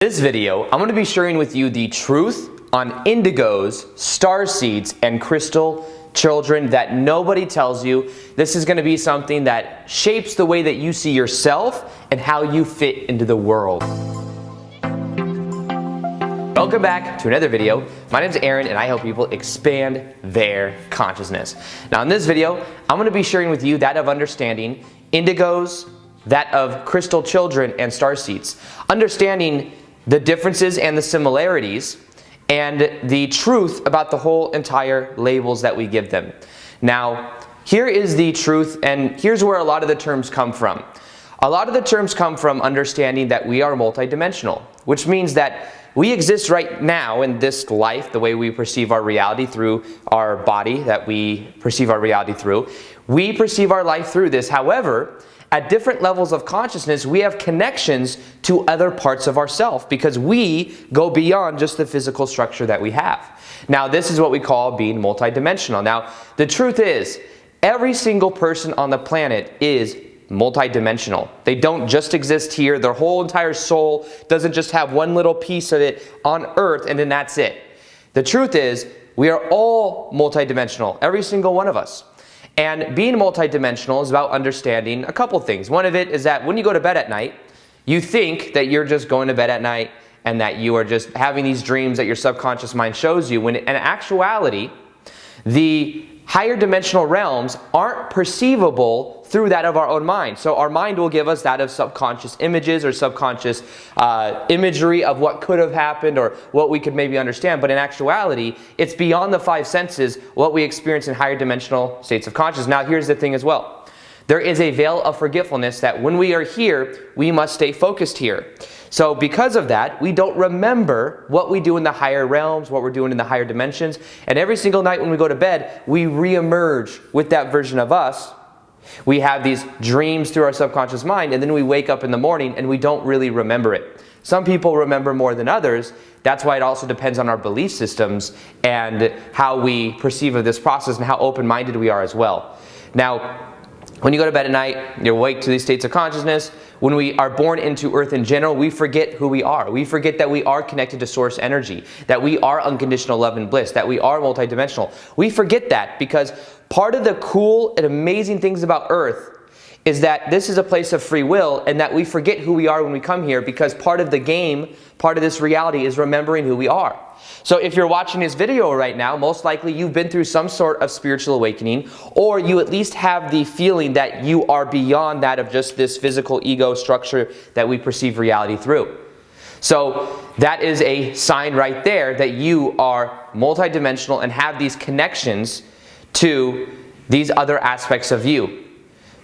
This video, I'm going to be sharing with you the truth on indigos, starseeds, and crystal children that nobody tells you. This is going to be something that shapes the way that you see yourself and how you fit into the world. Welcome back to another video. My name is Aaron and I help people expand their consciousness. Now in this video, I'm going to be sharing with you that of understanding indigos, that of crystal children, and starseeds. Understanding the differences and the similarities and the truth about the whole entire labels that we give them. Now, here is the truth, and here's where a lot of the terms come from. A lot of the terms come from understanding that we are multidimensional, which means that we exist right now in this life, the way we perceive our reality through our body that we perceive our reality through. We perceive our life through this. However, at different levels of consciousness, we have connections to other parts of ourselves because we go beyond just the physical structure that we have. Now, this is what we call being multidimensional. Now, the truth is, every single person on the planet is multidimensional. They don't just exist here. Their whole entire soul doesn't just have one little piece of it on Earth and then that's it. The truth is, we are all multidimensional, every single one of us. And being multidimensional is about understanding a couple things. One of it is that when you go to bed at night, you think that you're just going to bed at night and that you are just having these dreams that your subconscious mind shows you, when in actuality, the higher dimensional realms aren't perceivable through that of our own mind. So our mind will give us that of subconscious images or subconscious imagery of what could have happened or what we could maybe understand. But in actuality, it's beyond the five senses what we experience in higher dimensional states of consciousness. Now here's the thing as well. There is a veil of forgetfulness that when we are here, we must stay focused here. So because of that, we don't remember what we do in the higher realms, what we're doing in the higher dimensions. And every single night when we go to bed, we re-emerge with that version of us. We have these dreams through our subconscious mind, and then we wake up in the morning and we don't really remember it. Some people remember more than others. That's why it also depends on our belief systems and how we perceive of this process and how open-minded we are as well. Now, when you go to bed at night, you're awake to these states of consciousness. When we are born into Earth in general, we forget who we are. We forget that we are connected to source energy, that we are unconditional love and bliss, that we are multidimensional. We forget that because part of the cool and amazing things about Earth is that this is a place of free will and that we forget who we are when we come here because part of the game, part of this reality is remembering who we are. So if you're watching this video right now, most likely you've been through some sort of spiritual awakening, or you at least have the feeling that you are beyond that of just this physical ego structure that we perceive reality through. So that is a sign right there that you are multidimensional and have these connections to these other aspects of you.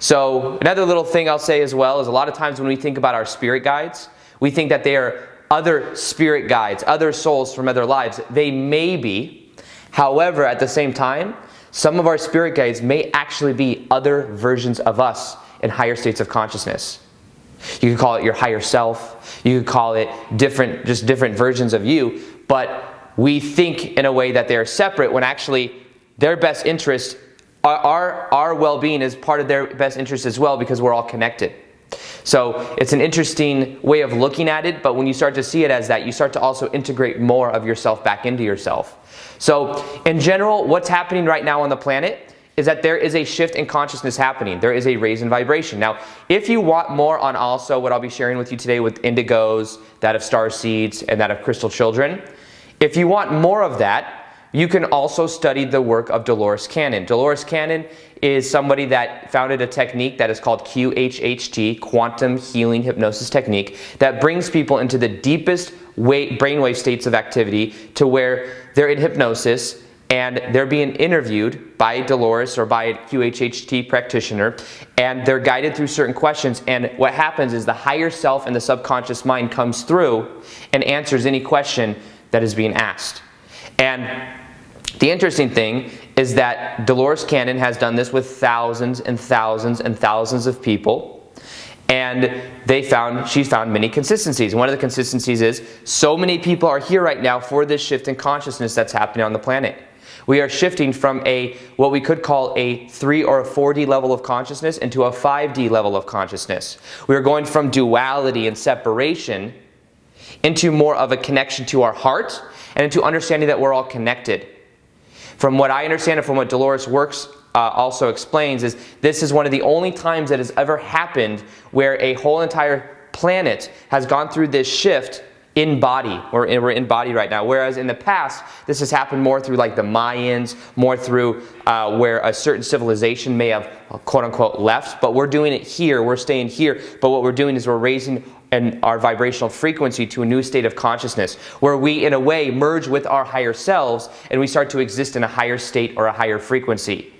So another little thing I'll say as well is a lot of times when we think about our spirit guides, we think that they are other spirit guides, other souls from other lives. They may be. However, at the same time, some of our spirit guides may actually be other versions of us in higher states of consciousness. You could call it your higher self. You could call it just different versions of you. But we think in a way that they're separate when actually their best interest, our well-being is part of their best interest as well because we're all connected. So it's an interesting way of looking at it, but when you start to see it as that, you start to also integrate more of yourself back into yourself. So in general, what's happening right now on the planet is that there is a shift in consciousness happening. There is a raise in vibration. Now, if you want more on also what I'll be sharing with you today with indigos, that of starseeds, and that of crystal children, if you want more of that, you can also study the work of Dolores Cannon. Dolores Cannon is somebody that founded a technique that is called QHHT, Quantum Healing Hypnosis Technique, that brings people into the deepest brainwave states of activity to where they're in hypnosis and they're being interviewed by Dolores or by a QHHT practitioner, and they're guided through certain questions, and what happens is the higher self and the subconscious mind comes through and answers any question that is being asked. And the interesting thing is that Dolores Cannon has done this with thousands and thousands and thousands of people, and she's found many consistencies. One of the consistencies is so many people are here right now for this shift in consciousness that's happening on the planet. We are shifting from what we could call a 3 or a 4D level of consciousness into a 5D level of consciousness. We are going from duality and separation into more of a connection to our heart and into understanding that we're all connected. From what I understand and from what Dolores Works also explains, is this is one of the only times that has ever happened where a whole entire planet has gone through this shift in body. We're in body right now, whereas in the past this has happened more through like the Mayans, more through where a certain civilization may have quote unquote left, but we're doing it here, we're staying here, but what we're doing is we're raising our vibrational frequency to a new state of consciousness where we in a way merge with our higher selves and we start to exist in a higher state or a higher frequency.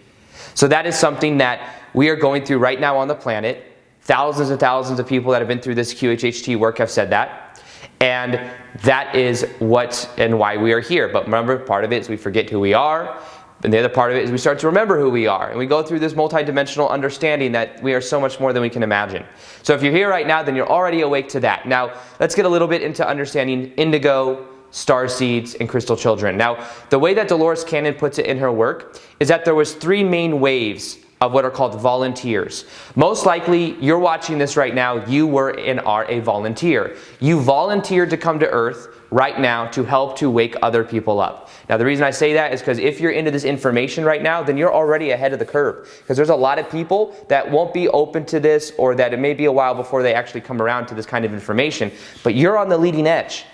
So that is something that we are going through right now on the planet. Thousands and thousands of people that have been through this QHHT work have said that. And that is what and why we are here. But remember, part of it is we forget who we are. And the other part of it is we start to remember who we are. And we go through this multidimensional understanding that we are so much more than we can imagine. So if you're here right now, then you're already awake to that. Now, let's get a little bit into understanding Indigo, Starseeds, and Crystal Children. Now, the way that Dolores Cannon puts it in her work is that there was 3 main waves of what are called volunteers. Most likely, you're watching this right now, you were and are a volunteer. You volunteered to come to Earth right now to help to wake other people up. Now, the reason I say that is because if you're into this information right now, then you're already ahead of the curve. Because there's a lot of people that won't be open to this, or that it may be a while before they actually come around to this kind of information. But you're on the leading edge.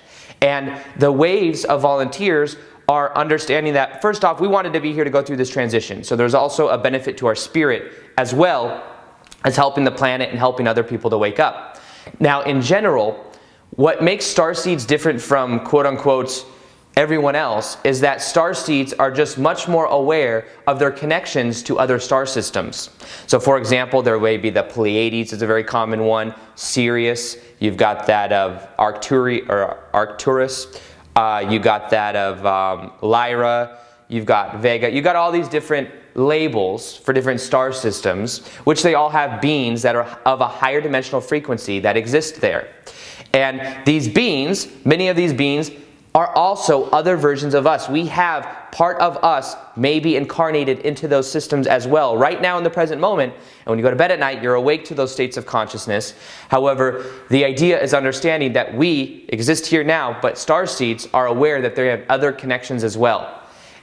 And the waves of volunteers are understanding that, first off, we wanted to be here to go through this transition. So there's also a benefit to our spirit as well as helping the planet and helping other people to wake up. Now, in general, what makes starseeds different from quote-unquote everyone else is that starseeds are just much more aware of their connections to other star systems. So for example, there may be the Pleiades is a very common one, Sirius, you've got that of Arcturus, you got that of Lyra, you've got Vega, you've got all these different labels for different star systems, which they all have beings that are of a higher dimensional frequency that exist there. And these beings, many of these beings, are also other versions of us. We have part of us maybe incarnated into those systems as well, right now in the present moment. And when you go to bed at night, you're awake to those states of consciousness. However, the idea is understanding that we exist here now, but starseeds are aware that they have other connections as well.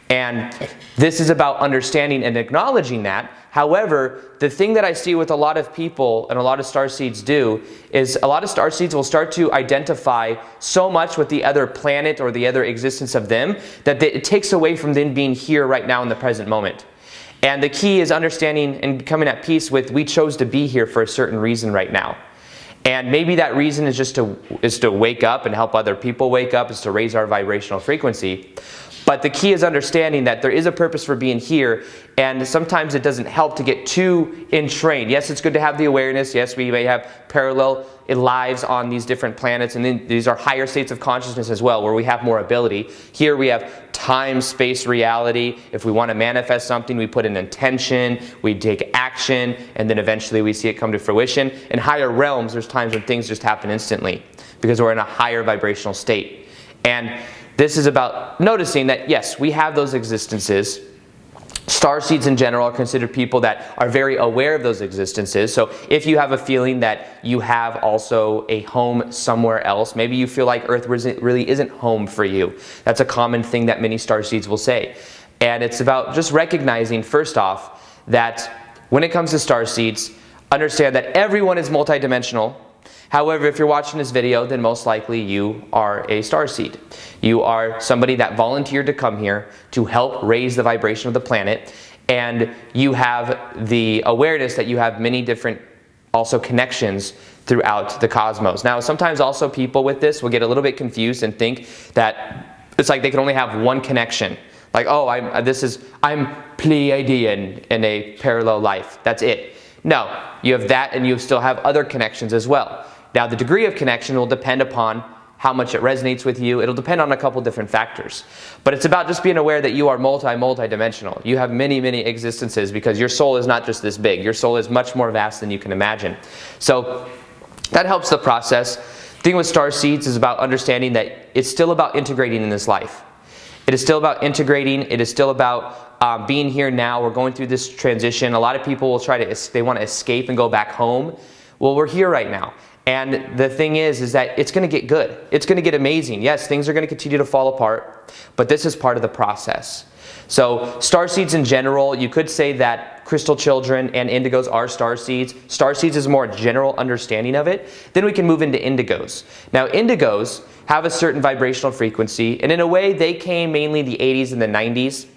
And this is about understanding and acknowledging that. However, the thing that I see with a lot of people and a lot of starseeds do is a lot of starseeds will start to identify so much with the other planet or the other existence of them that it takes away from them being here right now in the present moment. And the key is understanding and becoming at peace with, we chose to be here for a certain reason right now. And maybe that reason is just to wake up and help other people wake up, is to raise our vibrational frequency. But the key is understanding that there is a purpose for being here, and sometimes it doesn't help to get too entrained. Yes, it's good to have the awareness. Yes, we may have parallel lives on these different planets, and then these are higher states of consciousness as well, where we have more ability. Here we have time, space, reality. If we want to manifest something, we put an intention, we take action, and then eventually we see it come to fruition. In higher realms, there's times when things just happen instantly, because we're in a higher vibrational state. And this is about noticing that, yes, we have those existences. Starseeds in general are considered people that are very aware of those existences. So if you have a feeling that you have also a home somewhere else, maybe you feel like Earth really isn't home for you. That's a common thing that many starseeds will say. And it's about just recognizing, first off, that when it comes to starseeds, understand that everyone is multidimensional. However, if you're watching this video, then most likely you are a starseed. You are somebody that volunteered to come here to help raise the vibration of the planet, and you have the awareness that you have many different also connections throughout the cosmos. Now, sometimes also people with this will get a little bit confused and think that it's like they can only have one connection. Like, oh, I'm Pleiadian in a parallel life. That's it. No, you have that, and you still have other connections as well. Now, the degree of connection will depend upon how much it resonates with you. It'll depend on a couple different factors. But it's about just being aware that you are multidimensional. You have many, many existences, because your soul is not just this big. Your soul is much more vast than you can imagine. So that helps the process. The thing with starseeds is about understanding that it's still about integrating in this life. It is still about integrating. It is still about being here now. We're going through this transition. A lot of people will they want to escape and go back home. Well, we're here right now. And the thing is that it's going to get good. It's going to get amazing. Yes, things are going to continue to fall apart, but this is part of the process. So starseeds in general, you could say that crystal children and indigos are starseeds. Starseeds is a more general understanding of it. Then we can move into indigos. Now indigos have a certain vibrational frequency, and in a way they came mainly in the 80s and the 90s.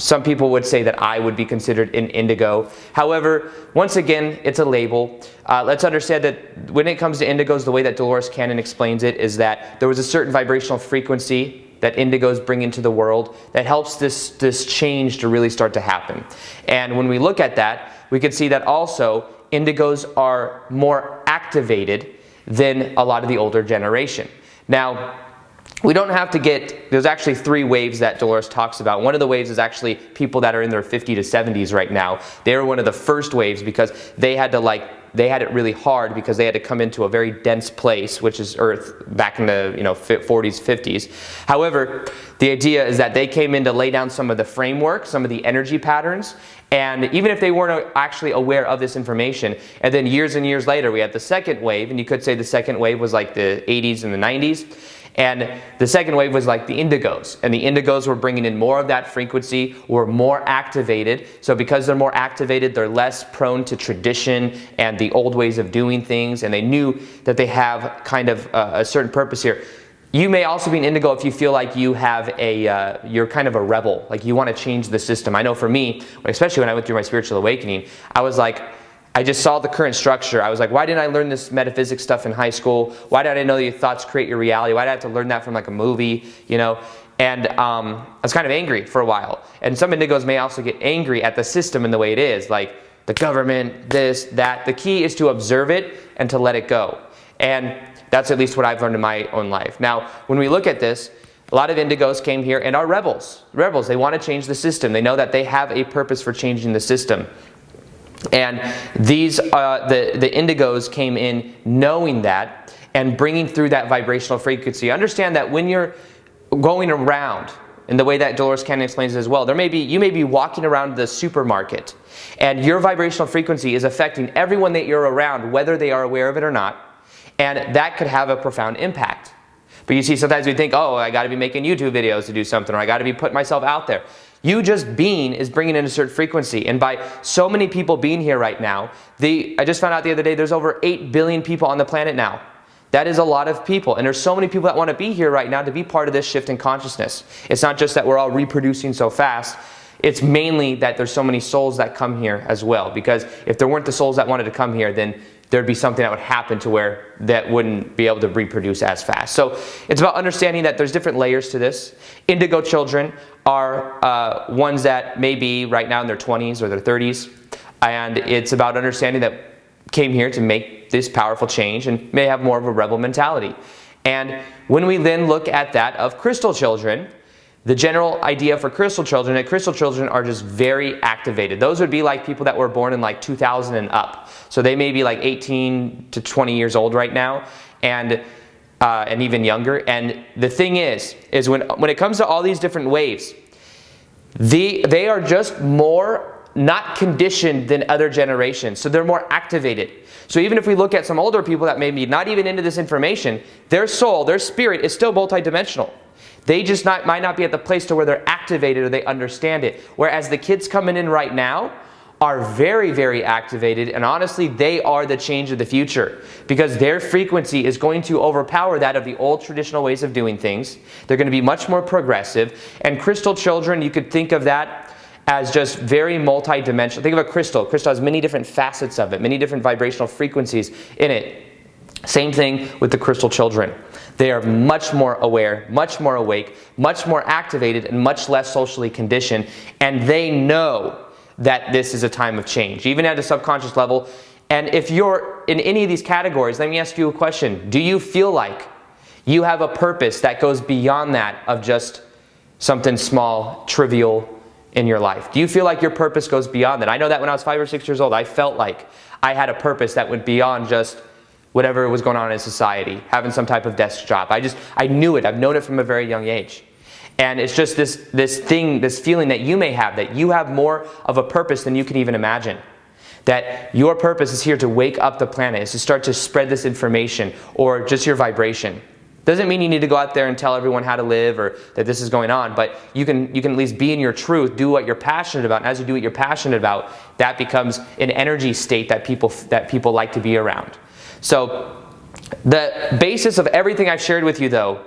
Some people would say that I would be considered an indigo. However, once again, it's a label. Let's understand that when it comes to indigos, the way that Dolores Cannon explains it is that there was a certain vibrational frequency that indigos bring into the world that helps this change to really start to happen. And when we look at that, we can see that also indigos are more activated than a lot of the older generation. Now, we don't have to get, there's actually 3 waves that Dolores talks about. One of the waves is actually people that are in their 50s to 70s right now. They were one of the first waves because they had to they had it really hard because they had to come into a very dense place, which is Earth, back in the 40s, 50s. However, the idea is that they came in to lay down some of the framework, some of the energy patterns, and even if they weren't actually aware of this information, and then years and years later we had the second wave, and you could say the second wave was like the 80s and the 90s. And the second wave was like the indigos. And the indigos were bringing in more of that frequency, were more activated. So because they're more activated, they're less prone to tradition and the old ways of doing things. And they knew that they have kind of a certain purpose here. You may also be an indigo if you feel like you have you're kind of a rebel. Like you want to change the system. I know for me, especially when I went through my spiritual awakening, I was like, I just saw the current structure. I was like, why didn't I learn this metaphysics stuff in high school? Why did I know that your thoughts create your reality? Why did I have to learn that from like a movie, And I was kind of angry for a while. And some indigos may also get angry at the system and the way it is, like the government, this, that. The key is to observe it and to let it go. And that's at least what I've learned in my own life. Now, when we look at this, a lot of indigos came here and are rebels. Rebels, they want to change the system. They know that they have a purpose for changing the system. And these, the indigos came in knowing that and bringing through that vibrational frequency. Understand that when you're going around, in the way that Dolores Cannon explains it as well, you may be walking around the supermarket and your vibrational frequency is affecting everyone that you're around, whether they are aware of it or not, and that could have a profound impact. But you see, sometimes we think, oh, I got to be making YouTube videos to do something, or I got to be putting myself out there. You just being is bringing in a certain frequency. And by so many people being here right now, I just found out the other day there's over 8 billion people on the planet now. That is a lot of people. And there's so many people that want to be here right now to be part of this shift in consciousness. It's not just that we're all reproducing so fast. It's mainly that there's so many souls that come here as well. Because if there weren't the souls that wanted to come here, then there'd be something that would happen to where that wouldn't be able to reproduce as fast. So it's about understanding that there's different layers to this. Indigo children are ones that may be right now in their 20s or their 30s. And it's about understanding that came here to make this powerful change and may have more of a rebel mentality. And when we then look at that of crystal children, the general idea for crystal children, that crystal children are just very activated. Those would be like people that were born in like 2000 and up. So they may be like 18 to 20 years old right now, and even younger. And the thing is when it comes to all these different waves, they are just more not conditioned than other generations. So they're more activated. So even if we look at some older people that may be not even into this information, their soul, their spirit is still multidimensional. They just might not be at the place to where they're activated or they understand it. Whereas the kids coming in right now are very, very activated, and honestly, they are the change of the future because their frequency is going to overpower that of the old traditional ways of doing things. They're going to be much more progressive. And crystal children, you could think of that as just very multi-dimensional. Think of a crystal. Crystal has many different facets of it, many different vibrational frequencies in it. Same thing with the crystal children. They are much more aware, much more awake, much more activated, and much less socially conditioned. And they know that this is a time of change, even at a subconscious level. And if you're in any of these categories, let me ask you a question. Do you feel like you have a purpose that goes beyond that of just something small, trivial in your life? Do you feel like your purpose goes beyond that? I know that when I was 5 or 6 years old, I felt like I had a purpose that went beyond just whatever was going on in society, having some type of desk job. I knew it. I've known it from a very young age. And it's just this feeling that you may have, that you have more of a purpose than you can even imagine. that your purpose is here to wake up the planet, is to start to spread this information or just your vibration. Doesn't mean you need to go out there and tell everyone how to live or that this is going on, but you can at least be in your truth, do what you're passionate about, and as you do what you're passionate about, that becomes an energy state that people like to be around. So the basis of everything I've shared with you, though,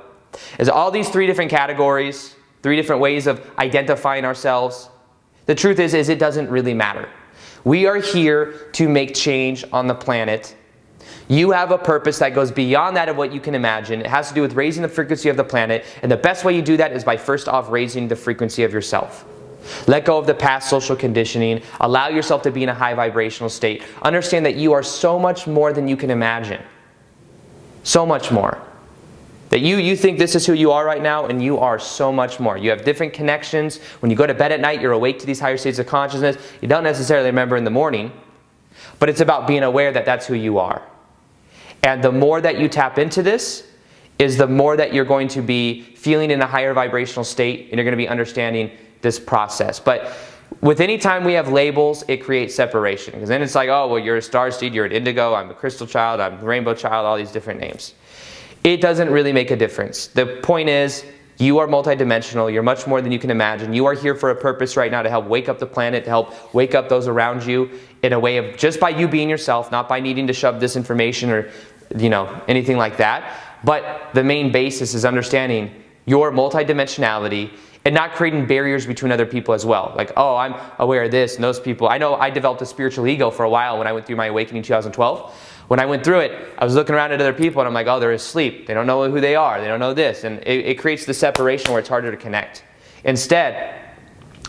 is all these 3 different categories, 3 different ways of identifying ourselves. The truth is it doesn't really matter. We are here to make change on the planet. You have a purpose that goes beyond that of what you can imagine. It has to do with raising the frequency of the planet, and the best way you do that is by first off raising the frequency of yourself. Let go of the past social conditioning. Allow yourself to be in a high vibrational state. Understand that you are so much more than you can imagine. So much more. That you think this is who you are right now, and you are so much more. You have different connections. When you go to bed at night, you're awake to these higher states of consciousness. You don't necessarily remember in the morning, but it's about being aware that that's who you are. And the more that you tap into this, is the more that you're going to be feeling in a higher vibrational state, and you're going to be understanding this process. But with any time we have labels, it creates separation. Because then it's like, oh, well, you're a starseed, you're an indigo, I'm a crystal child, I'm a rainbow child, all these different names. It doesn't really make a difference. The point is, you are multidimensional, you're much more than you can imagine. You are here for a purpose right now to help wake up the planet, to help wake up those around you in a way of just by you being yourself, not by needing to shove this information or anything like that. But the main basis is understanding your multidimensionality and not creating barriers between other people as well. Like, oh, I'm aware of this and those people. I know I developed a spiritual ego for a while when I went through my awakening in 2012. When I went through it, I was looking around at other people and I'm like, oh, they're asleep. They don't know who they are. They don't know this. And it creates the separation where it's harder to connect. Instead,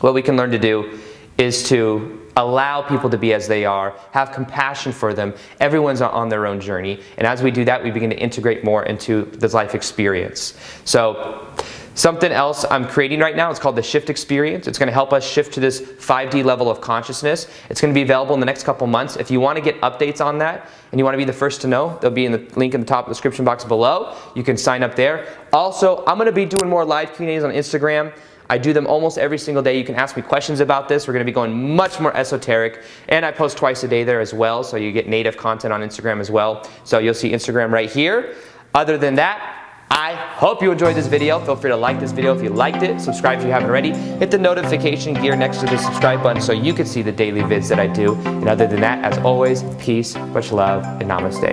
what we can learn to do is to allow people to be as they are, have compassion for them. Everyone's on their own journey. And as we do that, we begin to integrate more into this life experience. So something else I'm creating right now, it's called the Shift Experience. It's going to help us shift to this 5D level of consciousness. It's going to be available in the next couple months. If you want to get updates on that and you want to be the first to know, there'll be in the link in the top of the description box below. You can sign up there. Also, I'm going to be doing more live Q&As on Instagram. I do them almost every single day. You can ask me questions about this. We're going to be going much more esoteric. And I post twice a day there as well, so you get native content on Instagram as well. So you'll see Instagram right here. Other than that, I hope you enjoyed this video. Feel free to like this video if you liked it. Subscribe if you haven't already. Hit the notification gear next to the subscribe button so you can see the daily vids that I do. And other than that, as always, peace, much love, and namaste.